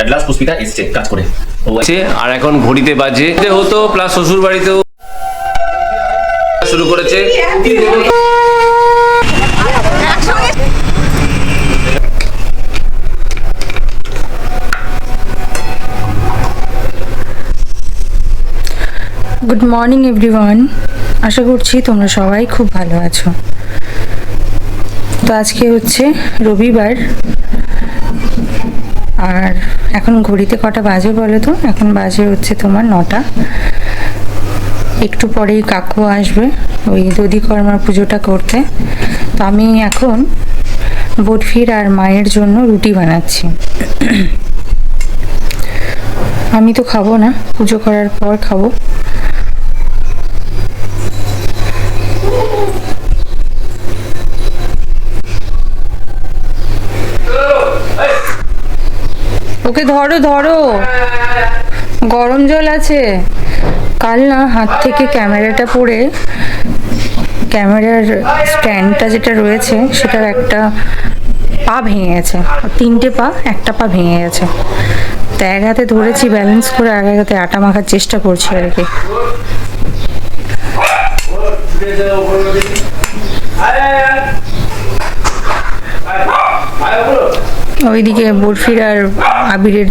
At last Pushpita এসছে কাজ করে ও আছে। আর এখন ঘড়িতে বাজে হতো প্লাস শ্বশুর বাড়িতেও শুরু করেছে। গুড মর্নিং এভরিওয়ান, আশা করছি তোমরা সবাই খুব ভালো আছো। তো আজকে হচ্ছে রবিবার, আর এখন ঘড়িতে কটা বাজে বলো তো? এখন বাজে হচ্ছে তোমার 9টা। একটু পরেই কাকু আসবে ওই দধিকর্মার পুজোটা করতে। তো আমি এখন বটফির আর মায়ের জন্য রুটি বানাচ্ছি। আমি তো খাবো না, পুজো করার পর খাবো। ওকে ধরো ধরো, গরম জল আছে। কাল না হাত থেকে ক্যামেরাটা পড়ে ক্যামেরার স্ট্যান্ডটা যেটা রয়েছে সেটার একটা পা ভেঙে গেছে, 3টে পা, একটা পা ভেঙে গেছে। তো এক হাতে ধরেছি ব্যালেন্স করে, এক হাতে আটা মাখার চেষ্টা করছি আর কি। ওইদিকে বরফির আর আবিরের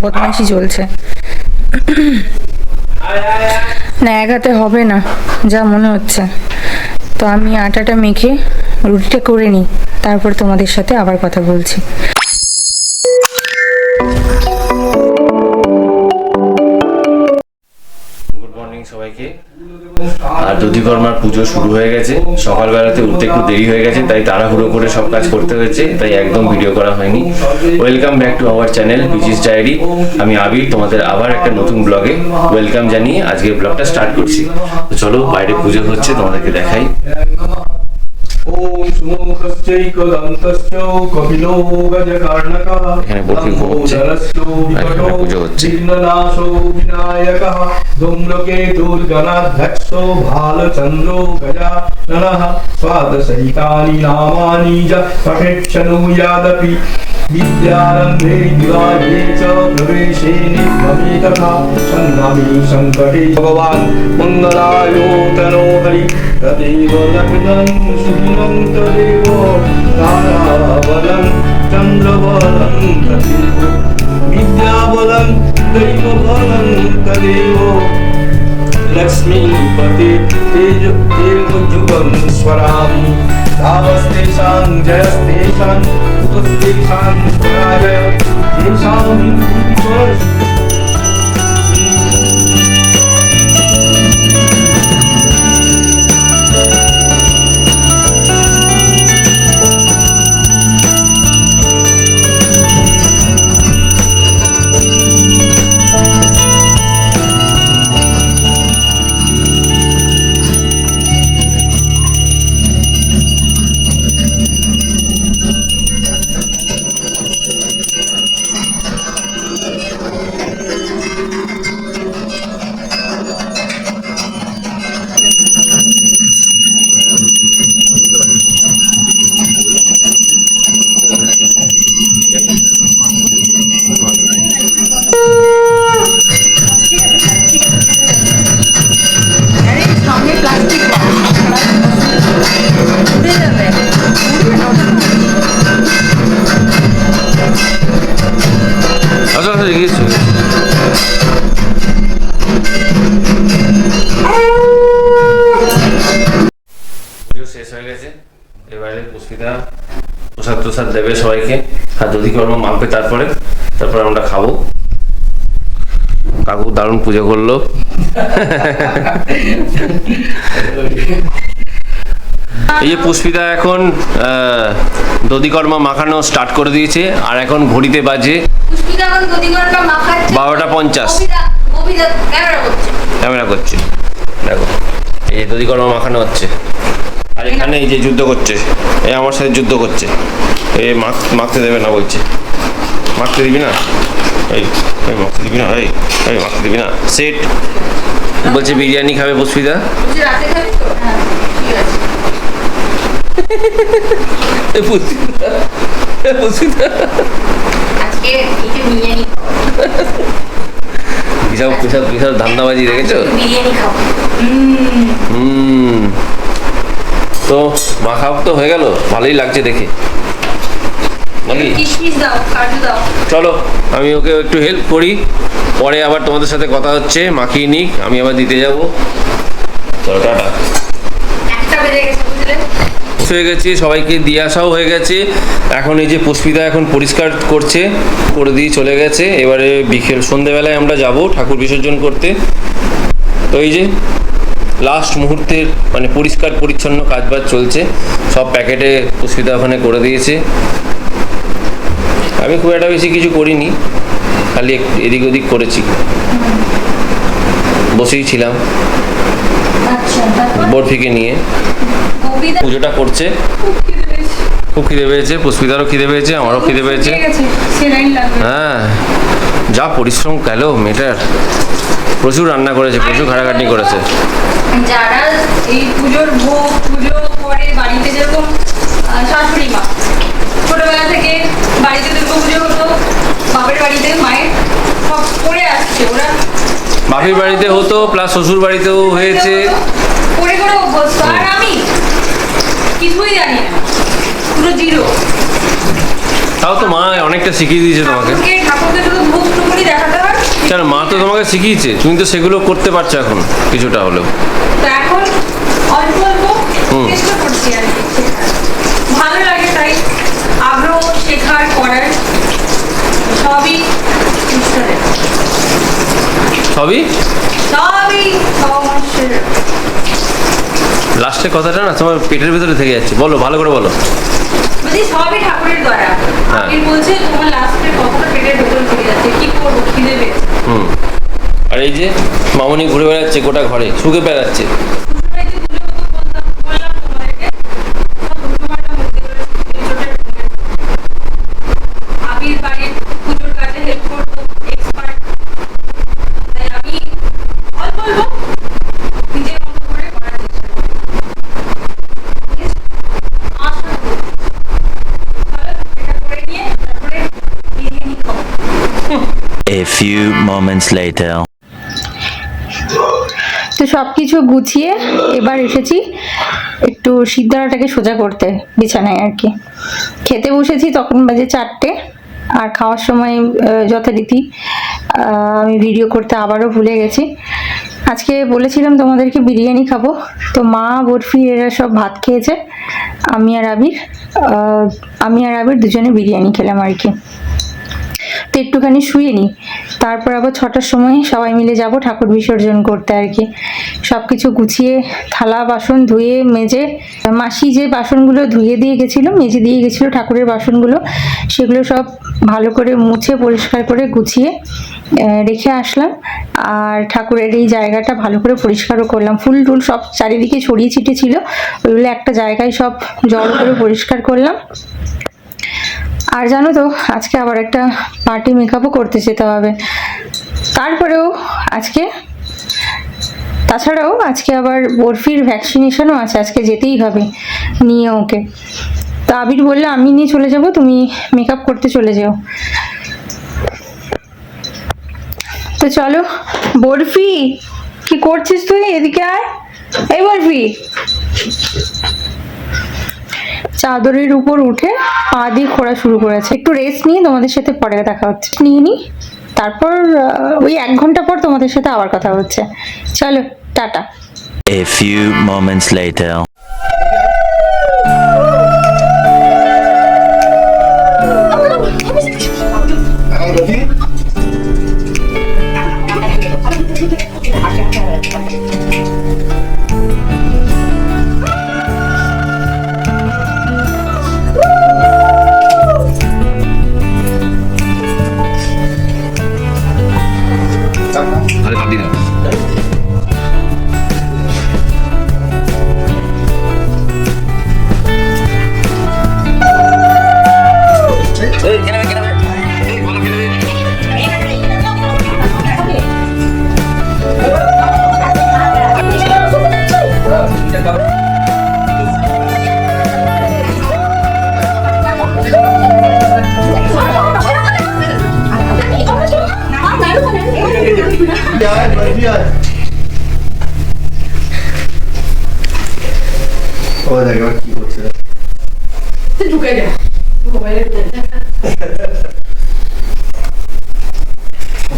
বদমাইশি চলছে। না, এক হাতে হবে না যা মনে হচ্ছে। তো আমি আটাটা মেখে রুটিটা করে নিই, তারপর তোমাদের সাথে আবার কথা বলছি। গুড মর্নিং সবাইকে। আর দধিকর্মার পুজো শুরু হয়ে গেছে। সকালবেলাতে উঠতে একটু দেরি হয়ে গেছে, তাই তাড়াহুড়ো করে সব কাজ করতে হয়েছে, তাই একদম ভিডিও করা হয়নি। Welcome back to our channel beaches diary. আমি আবির, তোমাদের আবার একটা নতুন ব্লগে ওয়েলকাম জানিয়ে আজকের ব্লগটা স্টার্ট করছি। তো চলো, বাইরে পুজো হচ্ছে, তোমাদেরকে দেখাই। ওম সুমুখশ্চৈকদন্তশ্চ কপিলো গজকর্ণকঃ এখানে বটকি ঘুমোচ্ছে, আর এখানে পুজো হচ্ছে। বিঘ্ননাশো বিনায়কঃ ধূম্রকেতুর্গণাধ্যক্ষো ভালচন্দ্রো গজাননঃ স্বাদসহিতানি নামানি চ পঠেচ্ছনুয়াদপি विद्यारम्भे विवाहे च प्रवेशे निर्ममे तथा सन्नामि सङ्कटे भगवान् मङ्गलायो तनो हरि तदेव लग्नं सुदिनं तदेव ताराबलं चन्द्रबलं तदेव विद्याबलं दैवबलं तदेव लक्ष्मीपते तेजोजुगं स्वरामि तावस्तेषां जयस्तेषां कुतस्तेषां स्वराजय तेषां विभूतिवर्ष শেষ হয়ে গেছে। এবারে পুষ্পিতা প্রসাদ প্রসাদ দেবে সবাইকে, আর দধিকর্ম মাপবে, তারপরে আমরা খাবো। কাকু দারুণ পুজো করলো। এই যে পুষ্পিতা এখন দধিকর্মা মাখানো স্টার্ট করে দিয়েছে, আর এখন ঘড়িতে বাজে 12:50। ক্যামেরা করছে, দেখো এই যে দধিকর্মা মাখানো হচ্ছে। আর এখানে এই যে যুদ্ধ করছে, এই আমার সাথে যুদ্ধ করছে, এই মাখতে দেবে না বলছে। মাখতে দিবি না, এই মাখতে দিবি না, এই মাখতে দিবি না। সেট বলছে বিরিয়ানি খাবে পুষ্পিতা। পুষ্পিতা আজকে একটু বিরিয়ানি কিসব কিসব কিসব ধান্দাবাজি দেখেছো? বিরিয়ানি খাবো। তো মাখাও তো হয়ে গেল, ভালোই লাগছে দেখে নাকি? কিশমিশ দাও, কাজু দাও। চলো আমি ওকে একটু হেল্প করি, পরে আবার তোমাদের সাথে কথা হচ্ছে। মাখিয়ে নিক, আমি আবার দিতে যাব। চলো টাটা। একটা বেজে গেছে বুঝলে। হয়ে গেছে, সবাইকে দিয়ে আসাও হয়ে গেছে। এখন এই যে পুষ্পিতা এখন পরিষ্কার করছে, করে দিয়ে চলে গেছে। এবারে বিকেল সন্ধেবেলায় আমরা যাব ঠাকুর বিসর্জন করতে। তো এই যে লাস্ট মুহূর্তের মানে পরিষ্কার পরিচ্ছন্ন কাজবাজ চলছে, সব প্যাকেটে পুষ্পিতা ওখানে করে দিয়েছে। আমি খুব একটা বেশি কিছু করিনি, খালি এদিক ওদিক করেছি, বসেই ছিলাম আচ্ছা, তারপর বরফিকে নিয়ে। গোপীদা পুজোটা করছে, খুব খিদে পেয়েছে, পুষ্পিতারও খিদে পেয়েছে, আমারও খিদে পেয়েছে। সেলাইন লাগবে। হ্যাঁ, যা পরিশ্রম গেল মেয়েটার, প্রচুর রান্না করেছে, প্রচুর খাটাখাটনি করেছে। যারা এই পুজোর ভোগ পুজো করে বাড়িতে, যেরকম শাশুড়ি মা ছোটবেলা থেকে বাড়িতে দুর্গা পুজো হতো, বাপের বাড়িতে মায়ের সব করে আসছে ওরা। বাপের বাড়িতে হতো, প্লাস শ্বশুর বাড়িতেও হয়েছে। করে করে অভ্যস্ত। আর আমি কিছুই জানি না, পুরো জিরো। তাও তো মা অনেকটা শিখিয়ে দিয়েছে তোমাকে। ঠাকুরকে শুধু ভোগ টুকুনি দেখাতে হয়। কেন, মা তো তোমাকে শিখিয়েছে, তুমি তো সেগুলো করতে পারছো এখন কিছুটা হলেও। তো এখন অল্প অল্প চেষ্টা করছি আর কি শেখার। ভালো লাগে তাই আগ্রহ শেখার করার, সবই ঈশ্বরের, সবই সবই সমস্যার। লাস্টের কথাটা না তোমার পেটের ভেতরে থেকে যাচ্ছে, বলো ভালো করে বলো। বলছি সবই ঠাকুরের দ্বারা। হ্যাঁ। আপনি বলছে তোমার লাস্টের কথাটা পেটের ভেতরে থেকে যাচ্ছে, কি করবো, খিদে পেয়েছে। আর এই যে মামনি ঘুরে বেড়াচ্ছে গোটা ঘরে, শুকে বেড়াচ্ছে। শ্বশুরবাড়িতে পুজো হতো বললাম তোমাদেরকে, সব দুটোমাটা মধ্যে করে ছোটের আবির বাড়ির পুজোর কাজে হেল্প করতো, এক্সপার্ট। তাই আমি অল্প অল্প নিজের মতো করে করার চেষ্টা করি। আশা করি চলো এটা করে নিয়ে তারপরে বিরিয়ানি খাবো। A few moments later. তো সব কিছু গুছিয়ে এবার এসেছি একটু সিদ্ধারাটাকে সোজা করতে বিছানায় আর কি। খেতে বসেছি, তখন বাজে 4টে। আর খাওয়ার সময় যথারীতি আমি ভিডিও করতে আবারও ভুলে গেছি। আজকে বলেছিলাম তোমাদেরকে বিরিয়ানি খাবো, তো মা বরফি এরা সব ভাত খেয়েছে, আমি আর আবির দুজনে বিরিয়ানি খেলাম আর কি। তো একটুখানি শুয়ে নিই, তারপর আবার 6টার সময় সবাই মিলে যাব ঠাকুর বিসর্জন করতে আর কি। সব কিছু গুছিয়ে থালা বাসন ধুয়ে মেজে, মাসি যে বাসনগুলো ধুয়ে দিয়ে গেছিলো, মেজে দিয়ে গেছিলো ঠাকুরের বাসনগুলো, সেগুলো সব ভালো করে মুছে পরিষ্কার করে গুছিয়ে রেখে আসলাম। আর ঠাকুরের এই জায়গাটা ভালো করে পরিষ্কারও করলাম, ফুল টুল সব চারিদিকে ছড়িয়ে ছিটে ছিল, ওইগুলো একটা জায়গায় সব জল করে পরিষ্কার করলাম। আর জানো তো আজকে আবার একটা পার্টি মেকআপও করতে যেতে হবে। তারপরেও তাছাড়াও আজকে আবার বরফির ভ্যাকসিনেশনও আছে, আজকে যেতেই হবে নিয়ে ওকে। তো আবির বললে আমি নিয়ে চলে যাব, তুমি মেকআপ করতে চলে যেও। তো চলো। বরফি কি করছিস তুই? এদিকে আয়। এই বরফি, চাদরের উপর উঠে পা দিয়ে খোঁড়া শুরু করেছে। একটু রেস্ট নিয়ে তোমাদের সাথে পরে দেখা হচ্ছে, নিয়ে নি, তারপর ওই 1 ঘন্টা পর তোমাদের সাথে আবার কথা হচ্ছে। চলো tata. A few moments later. আরে ভাবি না ও দেখ এবার কি করছে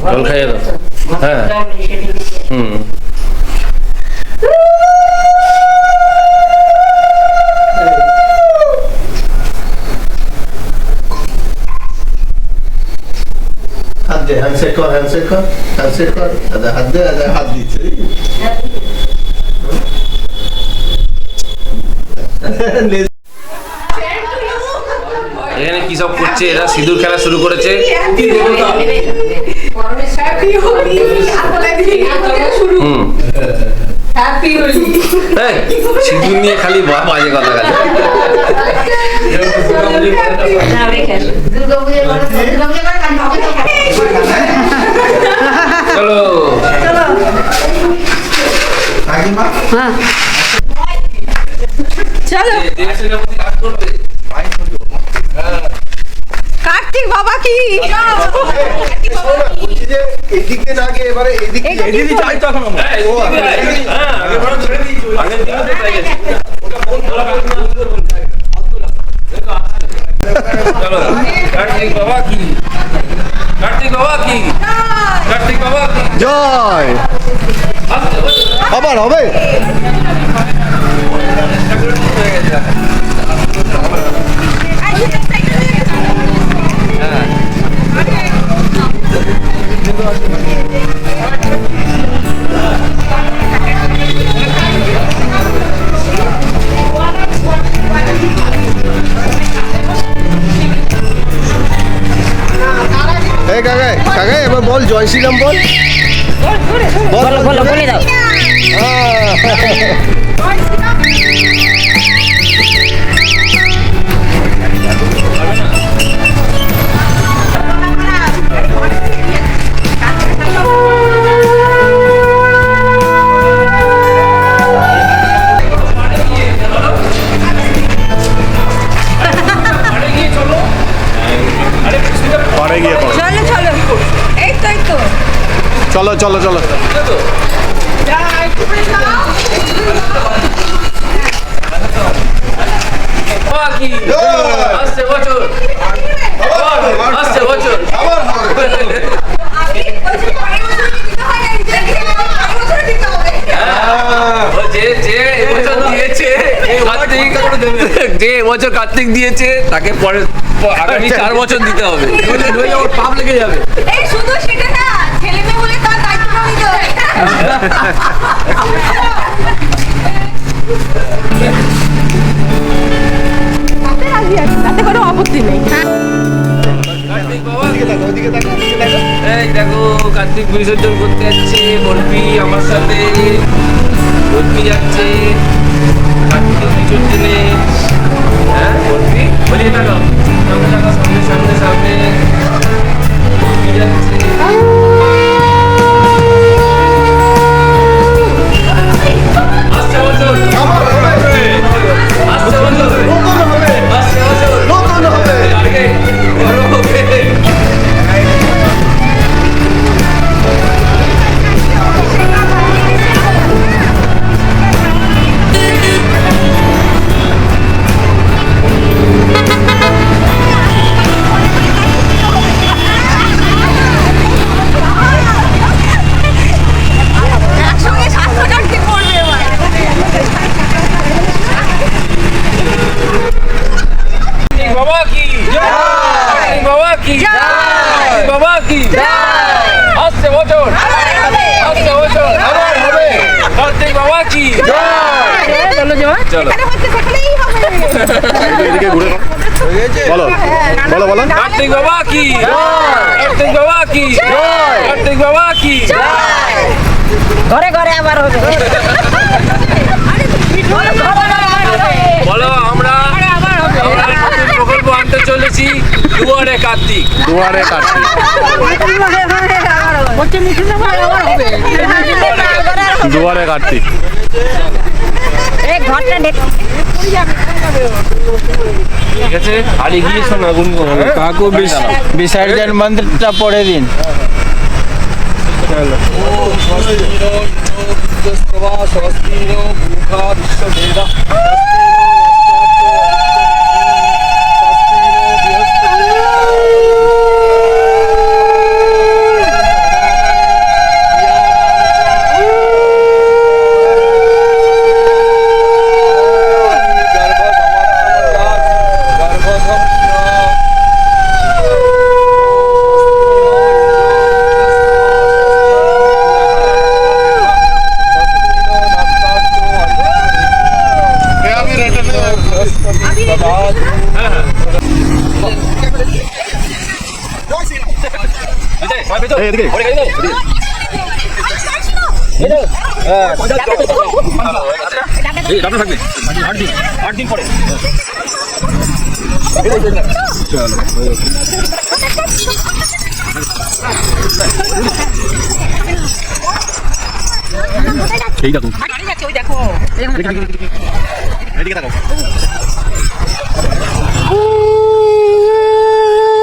জল খাইয়ে দাও। হ্যাঁ হুম হাত দে হ্যান্ডশেক কর হ্যান্ডশেক কর হ্যান্ডশেক কর দাদা হাত দে দাদা হাত দিচ্ছে এখানে কি সব করছে এরা? সিঁদুর খেলা শুরু করেছে। হুম এই, সিঁদুর নিয়ে খালি বাজে কথা খালি। চলো চলো কার্তিক বাবা কি বলছি যে এদিকে না গিয়ে এবারে এদিকে এদিকে যাই তো এখন আমরা। ও চলো কার্তিক বাবা কি, কার্তিক বাবা কি, কার্তিক বাবা কি। জয় আবার হবে এই কাকা কাকা এবার বল জয় শ্রীরাম বল বল বল বলে দাও পরে গিয়ে করো। চলো চলো এই তো চলো চলো চলো বাবা কি আসছে বছর, আসছে বছর। যে এবছর কার্তিক দিয়েছে তাকে পরে আগামী 4 বছর দিতে হবে, নইলে ওর পাপ লেগে যাবে। এই শুধু সেটা না ছেলে মেয়ে বলে তার দায়িত্ব নিতে হবে তাতে কোনো আপত্তি নেই কার্তিক বাবা ওদিকে দেখো ওদিকে দেখো ওদিকে দেখো এই দেখো কার্তিক বিসর্জন করতে যাচ্ছে বরফি আমার সাথে। বরফি যাচ্ছে কার্তিক বিসর্জনে। হ্যাঁ বরফি বলি দেখো সামনে দেখো সামনে সামনে সামনে বরফি যাচ্ছে। আসছে বছর, আসছে বছর, নতুন হবে আসছে বছর, নতুন হবে আগে বড় হবে। একসঙ্গে 700 টাকা পড়বে এবার কার্তিক বাবা কি, কার্তিক বাবা কি, কার্তিক বাবা কি। আসছে বছর, আসছে বছর, আবার হবে কার্তিক বাবা কি। চলো জমা চলো এদিকে ঘুরে বলো বলো বলো কার্তিক বাবা কি, কার্তিক বাবা কি, কার্তিক বাবা কি। ঘরে ঘরে আবার হবে বলো আমরা আমরা নতুন প্রকল্প আনতে চলেছি দুয়ারে কার্তিক। দুয়ারে কার্তিক দুয়ারে কার্তিক ঠিক আছে আর এগিয়ে শোনা গুনগুন কাকু বিসর্জন মন্ত্রটা পড়ে দিন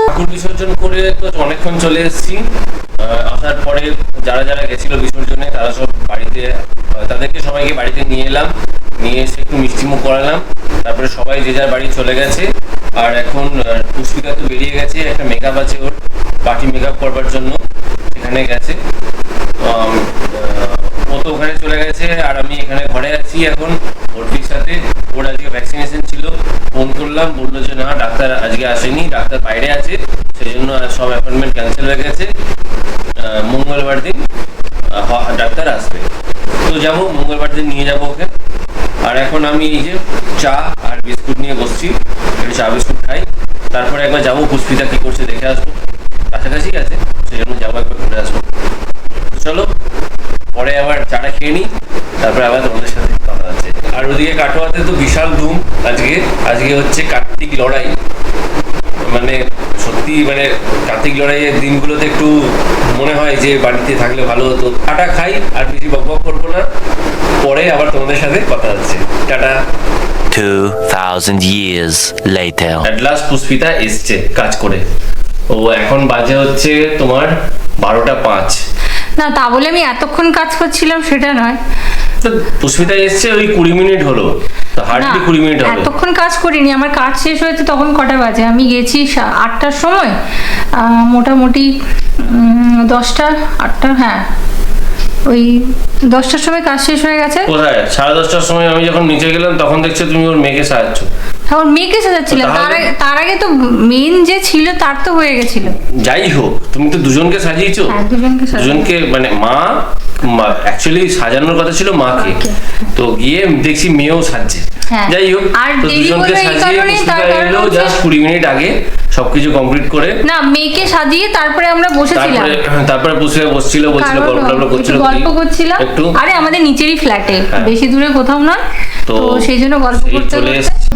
ঠাকুর বিসর্জন করে তো অনেকক্ষণ চলে এসেছি। আসার পরে যারা যারা গেছিল বিসর্জনে তারা সব বাড়িতে, তাদেরকে সবাইকে বাড়িতে নিয়ে এলাম, নিয়ে এসে একটু মিষ্টিমুখ করালাম। তারপরে সবাই যে যার বাড়ি চলে গেছে। আর এখন পুষ্পিতা তো বেরিয়ে গেছে, একটা মেকআপ আছে ওর, পার্টি মেকআপ করবার জন্য সেখানে গেছে। ও তো ওখানে চলে গেছে আর আমি এখানে ঘরে আছি এখন ওর সাথে। ওর আজকে ভ্যাকসিনেশন ছিল, ফোন করলাম, বললো যে না ডাক্তার আজকে আসেনি, ডাক্তার বাইরে আছে, সেই জন্য সব অ্যাপয়েন্টমেন্ট ক্যান্সেল হয়ে গেছে। মঙ্গলবার দিন ডাক্তার আসবে, তো যাবো মঙ্গলবার দিন নিয়ে যাবো ওকে। আর এখন আমি এই যে চা আর বিস্কুট নিয়ে বসছি, একটু চা বিস্কুট খাই, তারপরে একবার যাবো পুষ্পিতা কি করছে দেখে আসবো, কাছাকাছি আছে সেই জন্য যাবো, একবার ঘুরে আসবো। চলো পরে আবার চাটা খেয়ে নিই, তারপরে আবার তোমাদের সাথে কথা হচ্ছে। আর ওদিকে কাটোয়াতে তো বিশাল ধুম আজকে হচ্ছে কার্তিক লড়াই। মানে সত্যি মানে কার্তিক লড়াইয়ের দিনগুলোতে একটু মনে হয় যে বাড়িতে থাকলে ভালো হতো। টাটা খাই, আর বেশি বকবক করবো না, পরে আবার তোমাদের সাথে কথা হচ্ছে। Tata. 2000 years later. At last Pushpita এসছে কাজ করে। ও এখন বাজে হচ্ছে তোমার 12:05। না তা বলে আমি এতক্ষণ কাজ করছিলাম সেটা নয়। তো পুষ্পিতা এসছে ওই 20 মিনিট হলো, তো হার্ডলি 20 মিনিট হবে। এতক্ষণ কাজ করিনি, আমার কাজ শেষ হয়েছে তখন কটা বাজে, আমি গেছি 8টার সময়, মোটামুটি 10টা 8টা, হ্যাঁ ওই 10টার সময় কাজ শেষ হয়ে গেছে। কোথায় 10:30টার সময় আমি যখন নিচে গেলাম তখন দেখছো তুমি ওর মেয়েকে সাজাচ্ছ। তখন মেয়েকে সাজাচ্ছিলাম, তার আগে তো মেন যে ছিল তার তো হয়ে গেছিল। যাই হোক তুমি তো দুজনকে সাজিয়েছো। হ্যাঁ, দুজনকে মানে মা অ্যাকচুয়ালি সাজানোর কথা ছিল মাকে, তো গিয়ে দেখছি মেয়েও সাজছে। যাই হোক, তো দুজনকে সাজিয়ে এলো জাস্ট 20 মিনিট আগে সবকিছু কমপ্লিট করে। না মেয়েকে সাজিয়ে তারপরে আমরা বসেছিলাম, তারপরে বসছিল গল্প করছিলাম একটু। আরে আমাদের নিচেরই ফ্ল্যাটে, বেশি দূরে কোথাও নয়, তো সেই জন্য গল্প করতে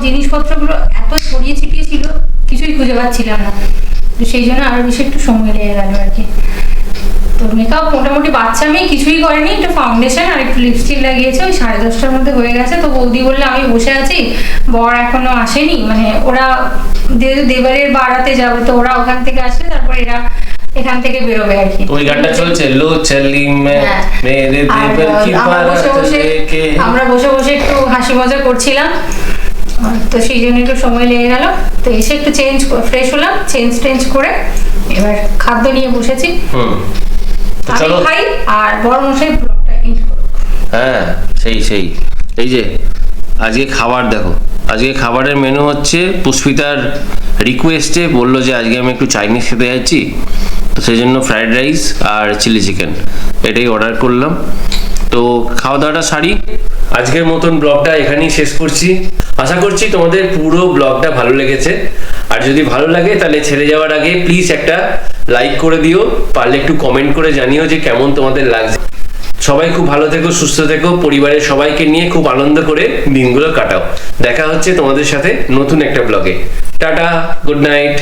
জিনিসপত্রগুলো এত ছড়িয়ে ছিটিয়ে ছিল কিছুই খুঁজে পাচ্ছিলাম না, তো সেই জন্য আরো বেশি একটু সময় লেগে গেল আর কি। তো মেকআপ মোটামুটি বাচ্চা মেয়ে কিছুই করেনি, একটু ফাউন্ডেশন আর একটু লিপস্টিক লাগিয়েছে, ওই 10:30টার মধ্যে হয়ে গেছে। তো বৌদি বললে আমি বসে আছি, বর এখনো আসেনি, মানে ওরা দেবারের বাড়াতে যাবে, তো ওরা ওখান থেকে আসলে তারপর এরা এখান থেকে বেরোবে আর কি। ওই গানটা চলছে লো চলি মে মেরে দেবর কি বারাত লেকে। আমরা বসে বসে একটু হাসি মজা করছিলাম, তো সেই জন্য একটু সময় লেগে গেল। তো এসে একটু ফ্রেশ হলাম, চেঞ্জ করে এবার খাদ্য নিয়ে বসেছি। আমি খাই আর বড় মশাই ব্লগটা এন্ড করব। হ্যাঁ সেই এই যে আজকে খাবার দেখো, আজকে খাবারের মেনু হচ্ছে পুষ্পিতার রিকোয়েস্টে বললো যে আজকে আমি একটু চাইনিজ খেতে যাচ্ছি, তো সেই জন্য ফ্রাইড রাইস আর চিলি চিকেন এটাই অর্ডার করলাম। তো খাওয়া দাওয়াটা সারি, আজকের মতন ব্লগটা এখানেই শেষ করছি। আশা করছি তোমাদের পুরো ব্লগটা ভালো লেগেছে, আর যদি ভালো লাগে তাহলে ছেড়ে যাওয়ার আগে প্লিজ একটা লাইক করে দিও, পারলে একটু কমেন্ট করে জানিও যে কেমন তোমাদের লাগছে। সবাই খুব ভালো থেকো, সুস্থ থেকো, পরিবারের সবাইকে নিয়ে খুব আনন্দ করে দিনগুলো কাটাও। দেখা হচ্ছে তোমাদের সাথে নতুন একটা ব্লগে। Tata, good night.